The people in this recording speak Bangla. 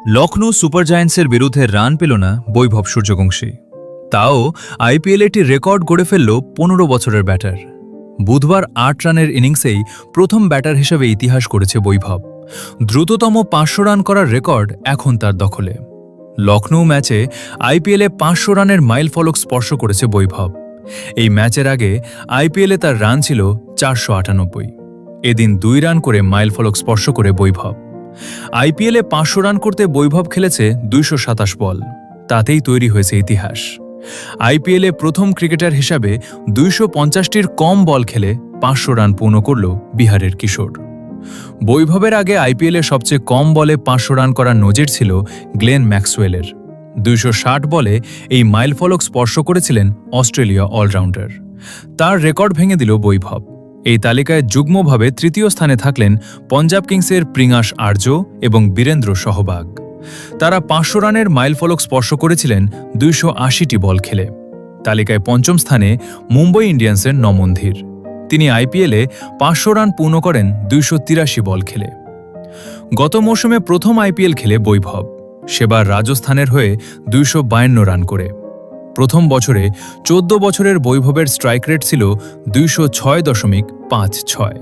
লখনৌ সুপার জায়ান্টসের বিরুদ্ধে রান পেল না বৈভব সূর্যবংশী। তাও আইপিএল এটি রেকর্ড গড়ে ফেলল ১৫ বছরের ব্যাটার। বুধবার ৮ রানের ইনিংসেই প্রথম ব্যাটার হিসেবে ইতিহাস করেছে বৈভব। দ্রুততম ৫০০ রান করার রেকর্ড এখন তার দখলে। লখনৌ ম্যাচে আইপিএলে ৫০০ রানের মাইলফলক স্পর্শ করেছে বৈভব। এই ম্যাচের আগে আইপিএলে তার রান ছিল ৪৯৮। এদিন ২ রান করে মাইলফলক স্পর্শ করে বৈভব। আইপিএলে ৫০০ রান করতে বৈভব খেলেছে ২২৭ বল, তাতেই তৈরি হয়েছে ইতিহাস। আইপিএলে প্রথম ক্রিকেটার হিসাবে ২৫০টির কম বল খেলে ৫০০ রান পূর্ণ করল বিহারের কিশোর। বৈভবের আগে আইপিএলে সবচেয়ে কম বলে ৫০০ রান করার নজির ছিল গ্লেন ম্যাক্সওয়েলের। ২৬০ বলে এই মাইলফলক স্পর্শ করেছিলেন অস্ট্রেলীয় অলরাউন্ডার। তার রেকর্ড ভেঙে দিল বৈভব। এই তালিকায় যুগ্মভাবে তৃতীয় স্থানে থাকলেন পঞ্জাব কিংসের প্রিঙ্গাস আর্য এবং বীরেন্দ্র সহবাগ। তারা ৫০০ রানের মাইলফলক স্পর্শ করেছিলেন ২৮০টি বল খেলে। তালিকায় পঞ্চম স্থানে মুম্বই ইন্ডিয়ান্সের নমন ধীর। তিনি আইপিএলে ৫০০ রান পূর্ণ করেন ২৮৩ বল খেলে। গত মৌসুমে প্রথম আইপিএল খেলে বৈভব, সেবার রাজস্থানের হয়ে ২৫২ রান করে। প্রথম বছরে ১৪ বছরের বৈভবের স্ট্রাইক রেট ছিল ২০৬.৫৬।